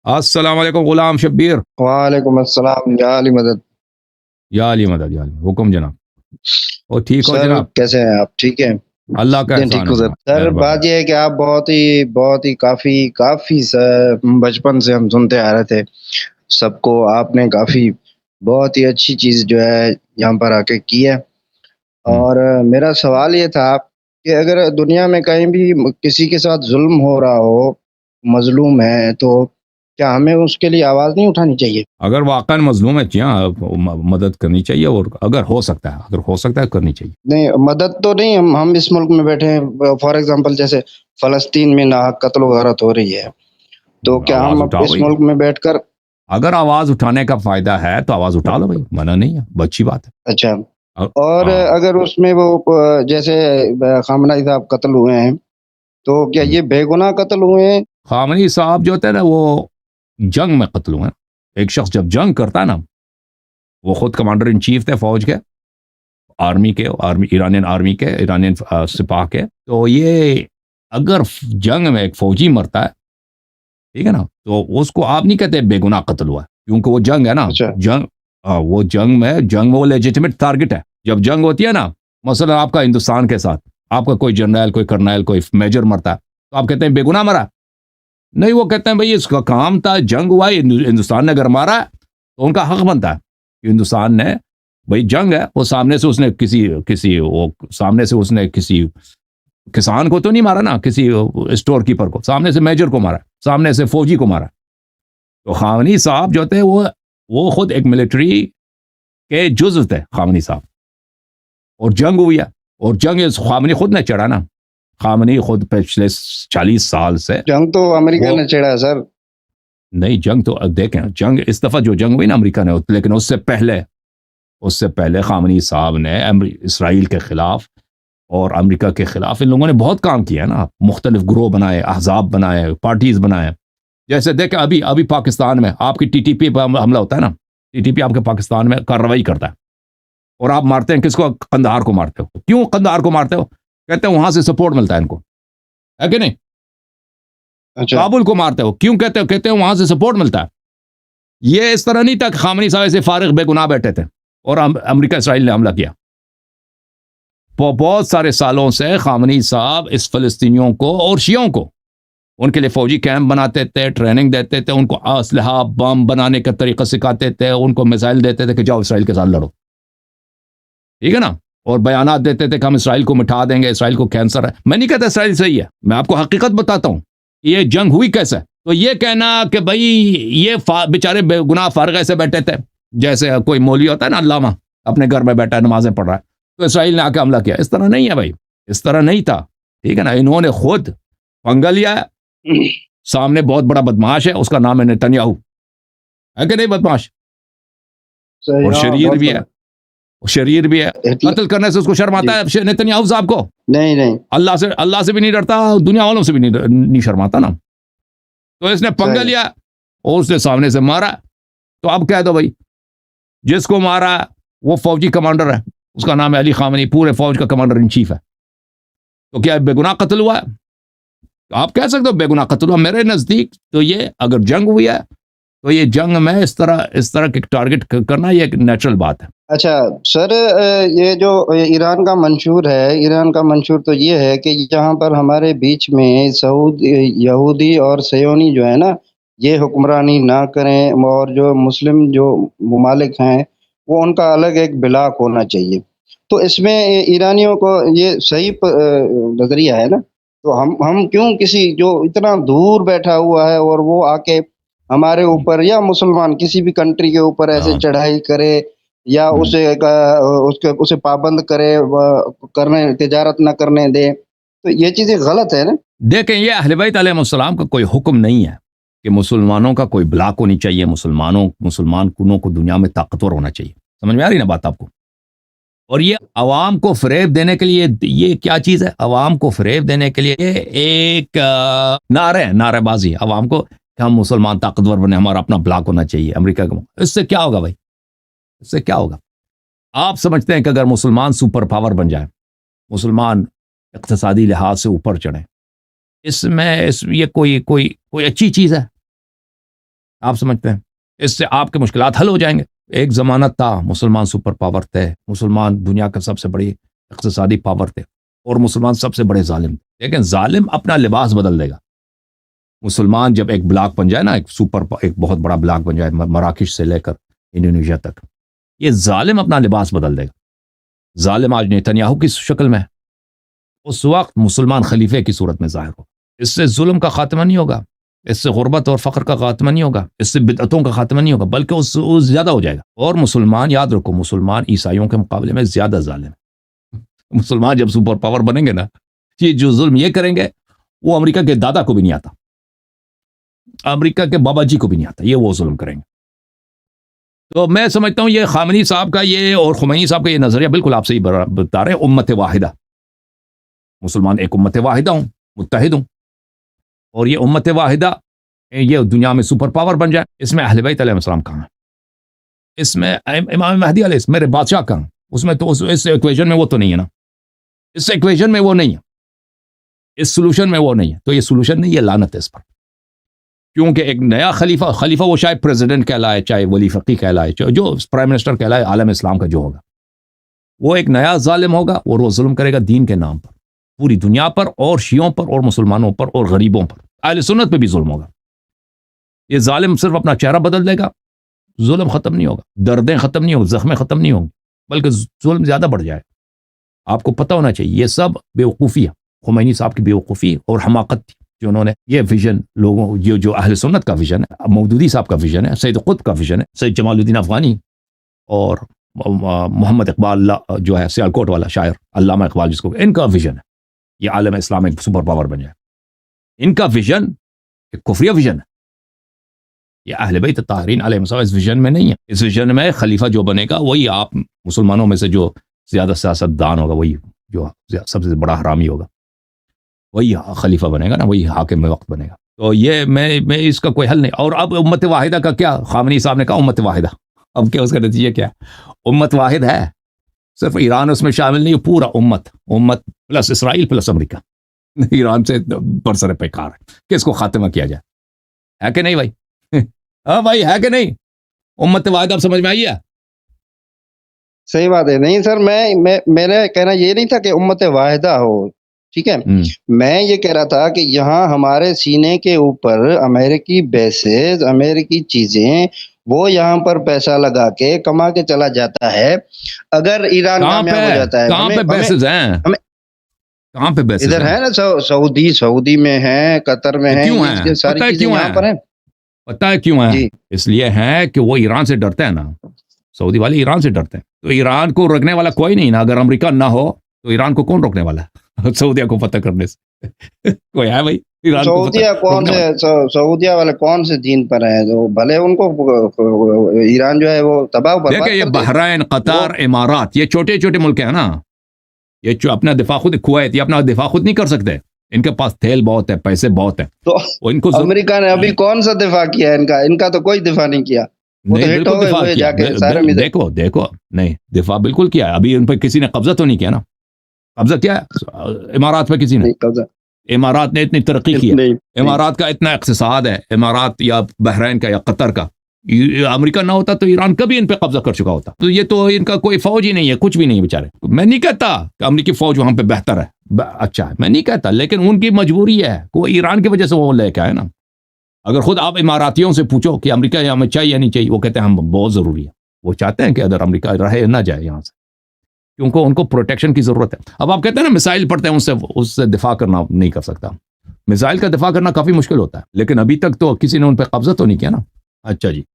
अस्सलाम वालेकुम गुलाम शब्बीर। वालेकुम अस्सलाम, या अली मदद। या अली मदद या अली हुक्म जनाब। और ठीक हो सर जनाब? कैसे हैं आप? ठीक हैं? अल्लाह का जी एहसान ठीक है हूँ सर। जनाब, सर मेहरबानी। बात ये है कि आप बहुत ही काफ़ी काफ़ी बचपन से हम सुनते आ रहे थे सबको, आपने काफ़ी बहुत ही अच्छी चीज़ जो है यहाँ पर आके की है। हम्म। और मेरा सवाल ये था कि अगर दुनिया में कहीं भी किसी के साथ ज़ुल्म हो रहा हो, मज़लूम है, तो क्या हमें उसके लिए आवाज़ नहीं उठानी चाहिए? अगर वाकई मजलूम है मदद करनी चाहिए, और अगर हो सकता है करनी चाहिए। नहीं, मदद तो नहीं, हम इस मुल्क में बैठे हैं, फॉर एग्ज़ाम्पल जैसे फ़लस्तीन में नाहक कत्ल व गारत हो रही है, तो क्या हम आवाज अब उठाओ इस भाई। मुल्क में बैठकर। अगर आवाज उठाने का फायदा है तो आवाज उठा लो भाई, मना नहीं है, अच्छी बात है। अच्छा, अ- और हाँ। अगर उसमें वो जैसे ख़ामनई साहब कत्ल हुए हैं, तो क्या हम्म। ये बेगुनाह कत्ल हुए हैं? खामनी साहब जो होते हैं ना, वो जंग में कत्ल हुए हैं। एक शख्स जब जंग करता है ना, वो खुद कमांडर इन चीफ थे फौज के, आर्मी ईरानियन आर्मी के, ईरानियन सिपाह के। तो ये अगर जंग में एक फौजी मरता है, ठीक है ना, तो उसको आप नहीं कहते बेगुनाह कत्ल हुआ, क्योंकि वो जंग है ना। अच्छा, जंग, वो जंग में वो लेजिटिमेट टारगेट है। जब जंग होती है ना, मसलन आपका हिंदुस्तान के साथ, आपका कोई जनरल, कोई कर्नल, कोई मेजर मरता है, तो आप कहते हैं बेगुनाह मरा? नहीं, वो कहते हैं भाई इसका काम था, जंग हुआ, हिंदुस्तान ने अगर मारा है, तो उनका हक बनता है कि हिंदुस्तान ने, भाई जंग है, वो सामने से उसने किसी किसी वो सामने से उसने किसी किसान को तो नहीं मारा ना, किसी स्टोर कीपर को, सामने से मेजर को मारा, सामने से फौजी को मारा। तो खामनी साहब जो थे, वो खुद एक मिलिट्री के जुज्व थे खामनी साहब। और जंग हुई है, और जंग खामनी खुद ने चढ़ा ना। खामनी खुद पिछले 40 साल से जंग तो अमेरिका वो, ने छेड़ा है सर। नहीं जंग तो अब देखें, जंग इस दफा जो जंग हुई ना अमेरिका ने, लेकिन उससे पहले खामनी साहब ने इसराइल के खिलाफ और अमेरिका के खिलाफ इन लोगों ने बहुत काम किया है ना। मुख्तलिफ ग्रोह बनाए, अहजाब बनाए, पार्टीज बनाए। जैसे देखें, अभी अभी पाकिस्तान में आपकी टीटीपी पर हमला होता है ना, टीटीपी आपके पाकिस्तान में कार्रवाई करता है, और आप मारते हैं किसको? कंधार को मारते हो। क्यों कंधार को मारते हो? कहते हैं वहां से सपोर्ट मिलता है इनको, है कि नहीं? अच्छा, काबुल को मारते हो क्यों? कहते हैं वहां से सपोर्ट मिलता है। ये इस तरह नहीं था कि खामनी साहब ऐसे फारिग बेगुनाह बैठे थे और अमेरिका इसराइल ने हमला किया। बहुत सारे सालों से खामनी साहब इस फलस्तीनियों को और शियों को, उनके लिए फौजी कैंप बनाते थे, ट्रेनिंग देते थे, उनको असलहा बम बनाने का तरीका सिखाते थे, उनको मिसाइल देते थे कि जाओ इसराइल के साथ लड़ो, ठीक है ना। और बयानात देते थे कि हम इसराइल को मिटा देंगे, इसराइल को कैंसर है। मैं नहीं कहता इसराइल सही है, मैं आपको हकीकत बताता हूं ये जंग हुई कैसे। तो ये कहना कि भाई ये बेचारे बेगुनाह फारग ऐसे बैठे थे, जैसे कोई मौली होता है ना, अल्लामा अपने घर में बैठा है, नमाजें पढ़ रहा है, तो इसराइल ने आके हमला किया, इस तरह नहीं है भाई, इस तरह नहीं था, ठीक है ना। इन्होंने खुद पंगा लिया है। सामने बहुत बड़ा बदमाश है, उसका नाम है नेतन्याहू, है कि नहीं बदमाश? सही, और हाँ, शरीर बहुत भी है, बड़ा। शरीर भी है। हिटलर। कत्ल करने से उसको शर्म आता जी। है नेतन्याहू साहब को? नहीं, नहीं। अल्लाह से भी नहीं डरता, दुनिया वालों से भी नहीं शर्माता ना। तो इसने पंगा सही। लिया और उसने सामने से मारा। तो अब कह दो भाई, जिसको मारा वो फौजी कमांडर है, उसका नाम है अली खामनी, पूरे फौज का कमांडर इन चीफ है, तो क्या बेगुनाह कत्ल हुआ है? तो आप कह सकते हो बेगुनाह कत्ल हुआ? मेरे नजदीक तो ये अगर जंग हुई है, तो ये जंग में इस तरह के टारगेट करना ये एक नेचुरल बात है। अच्छा सर, ये जो ईरान का मंशूर है, ईरान का मंशूर तो ये है कि यहाँ पर हमारे बीच में यहूदी और सयोनी जो है ना, ये हुक्मरानी ना करें, और जो मुस्लिम जो ममालिक हैं, वो उनका अलग एक ब्लॉक होना चाहिए। तो इसमें ईरानियों को ये सही नज़रिया है ना? तो हम क्यों किसी जो इतना दूर बैठा हुआ है और वो आके हमारे ऊपर या मुसलमान किसी भी कंट्री के ऊपर ऐसे हाँ। चढ़ाई करे, या उसे पाबंद करे, करने तिजारत ना करने दे, तो ये चीज़ें गलत है ना? देखें, ये अहले बैत अलैहिस्सलाम का कोई हुक्म नहीं है कि मुसलमानों का कोई ब्लॉक होनी चाहिए, मुसलमान कुनों को दुनिया में ताकतवर होना चाहिए। समझ में आ रही ना बात आपको? और ये अवाम को फरेब देने के लिए, ये क्या चीज़ है? अवाम को फरेब देने के लिए एक नारेबाजी अवाम को कि हम मुसलमान ताकतवर बने, हमारा अपना ब्लॉक होना चाहिए अमेरिका का। इससे क्या होगा भाई? इससे क्या होगा? आप समझते हैं कि अगर मुसलमान सुपर पावर बन जाए, मुसलमान इक्तिसादी लिहाज से ऊपर चढ़े, इसमें ये कोई कोई कोई अच्छी चीज़ है? आप समझते हैं? इससे आपके मुश्किलात हल हो जाएंगे। एक ज़माना था मुसलमान सुपर पावर थे, मुसलमान दुनिया का सबसे बड़ी इक़्तिसादी पावर थे और मुसलमान सबसे बड़े जालिम थे। लेकिन जालिम अपना लिबास बदल देगा। मुसलमान जब एक ब्लॉक बन जाए ना, एक बहुत बड़ा ब्लॉक बन जाए मराकश से लेकर इंडोनेशिया तक, ये जालिम अपना लिबास बदल देगा। जालिम आज नेतन्याहू की शक्ल में है, उस वक्त मुसलमान खलीफे की सूरत में ज़ाहिर होगा। इससे जुल्म का खात्मा नहीं होगा, इससे गुर्बत और फ़ख्र का खात्मा नहीं होगा, इससे बिदअतों का खात्मा नहीं होगा, बल्कि उस ज़्यादा हो जाएगा। और मुसलमान, याद रखो, मुसलमान ईसाइयों के मुकाबले में ज़्यादा जालिम है। मुसलमान जब सुपर पावर बनेंगे ना, ये जो जुल्म ये करेंगे वो अमेरिका के दादा को भी नहीं आता, अमेरिका के बाबा जी को भी नहीं आता, ये वो जुल्म करेंगे। तो मैं समझता हूँ ये खामनी साहब का ये और खुमैनी साहब का ये नज़रिया बिल्कुल आप सही बता रहे हैं। उम्मत वाहिदा, मुसलमान एक उम्मत वाहिदा हूँ, मुत्तहिद हूँ, और ये उम्मत वाहिदा ये दुनिया में सुपर पावर बन जाए। इसमें अहले बैत अलैहिस्सलाम कहाँ है, इसमें इमाम महदी अलैहि, मेरे बादशाह कहाँ, उसमें तो इस इक्वेशन में वो तो नहीं है ना, इस इक्वेशन में वो नहीं है, इस सोल्यूशन में वो नहीं है। तो ये सोल्यूशन नहीं, ये लानत है इस पर। क्योंकि एक नया खलीफा वो चाहे प्रेसिडेंट कहलाए, चाहे वली फ़कीह कहलाए, चाहे जो प्राइम मिनिस्टर कहलाए, आलम इस्लाम का जो होगा, वो एक नया जालिम होगा और वो जुल्म करेगा दीन के नाम पर, पूरी दुनिया पर, और शियों पर, और मुसलमानों पर, और गरीबों पर, अहले सुन्नत पे भी जुल्म होगा। ये जालिम सिर्फ अपना चेहरा बदल देगा, जुल्म ख़त्म नहीं होगा, दर्दें ख़त्म नहीं होगी, ज़ख्में ख़त्म नहीं होंगी, बल्कि जुल्म ज़्यादा बढ़ जाए। आपको पता होना चाहिए ये सब बेवकूफ़ी है, खुमैनी साहब की बेवकूफ़ी और हमाकत थी जो उन्होंने ये विजन लोगों, जो अहले सुन्नत का विजन है, मौदूदी साहब का विजन है, सैयद कुतुब का विजन है, सैयद जमालुद्दीन अफ़गानी और मोहम्मद इकबाल जो है सियालकोट वाला शायर, अल्लामा इकबाल जिसको, इनका विजन है ये आलम इस्लाम एक सुपर पावर बन जाए। इनका विजन एक कुफरिया विजन है। ये अहले बैत ताहरीन अलैहिस्सलाम इस विजन में नहीं है। इस विजन में खलीफा जो बनेगा वही आप मुसलमानों में से जो ज़्यादा सियासतदान होगा, वही जो सबसे बड़ा हरामी होगा, वही खलीफा बनेगा ना, वही हाकिम वक्त बनेगा। तो ये मैं इसका कोई हल नहीं। और अब उम्मत वाहिदा का क्या, खामनी साहब ने कहा उम्मत वाहिदा, अब क्या उसका नतीजा क्या, उम्मत वाहिद है, सिर्फ ईरान उसमें शामिल नहीं, पूरा उम्मत plus Israel plus America, Iran से बरसर पैकार है कि इसको खात्मा किया जाए, है कि नहीं भाई? हाँ भाई, है कि नहीं? उम्मत वाहिदा अब समझ में आई है? सही बात है। नहीं सर, मेरा कहना ये नहीं था कि उम्मत वाहिदा हो, ठीक है। मैं ये कह रहा था कि यहाँ हमारे सीने के ऊपर अमेरिकी बेसेस, अमेरिकी चीजें, वो यहाँ पर पैसा लगा के कमा के चला जाता है। अगर ईरान कामयाब हो जाता है, कहाँ पे बेसेस हैं? कहाँ पे बेसेस इधर है ना, सऊदी में है, कतर में है, ये सारी चीजें यहाँ पर है। पता है क्यों है? इसलिए है कि वो ईरान से डरते हैं ना, सऊदी वाले ईरान से डरते हैं। तो ईरान को रोकने वाला कोई नहीं ना, अगर अमेरिका ना हो तो ईरान को कौन रोकने वाला है? सऊदिया को फतह करने से कोई है भाई? सऊदिया वाले कौन से दीन पर है जो भले उनको ईरान जो है वो तबाह बर्बाद कर दे। ये बहरीन, कतर, इमारात, ये छोटे छोटे मुल्क है ना, ये जो अपना दिफा खुद, कुवैत, ये अपना दिफा खुद नहीं कर सकते, इनके पास तेल बहुत है, पैसे बहुत है। तो इनको अमेरिका ने अभी कौन सा दिफा किया इनका तो कोई दिफा नहीं किया। नहीं, बिल्कुल दिफा किया, देखो नहीं, दिफा बिल्कुल किया। अभी उन पर किसी ने कब्जा तो नहीं किया ना, कब्जा किया इमारात पे किसी ने? इमारात ने इतनी तरक्की की है, इमारात का इतना इक़्तिसाद है, इमारात या बहरीन का या कतर का, अमेरिका ना होता तो ईरान कभी इन पे कब्जा कर चुका होता। तो ये तो इनका कोई फौज ही नहीं है, कुछ भी नहीं बेचारे। मैं नहीं कहता कि अमेरिकी फौज वहां पे बेहतर है, अच्छा है, मैं नहीं कहता, लेकिन उनकी मजबूरी है, वो ईरान की वजह से वो लेके आए ना। अगर खुद आप इमारातियों से पूछो कि अमेरिका हमें चाहिए या नहीं चाहिए, वो कहते हैं हम बहुत ज़रूरी है। वो चाहते हैं कि अगर अमेरिका रहे ना जाए यहाँ से, क्योंकि उनको प्रोटेक्शन की ज़रूरत है। अब आप कहते हैं ना मिसाइल पड़ते हैं, उससे दिफा करना नहीं कर सकता। मिसाइल का दिफा करना काफ़ी मुश्किल होता है, लेकिन अभी तक तो किसी ने उन पर कब्जा तो नहीं किया ना। अच्छा जी।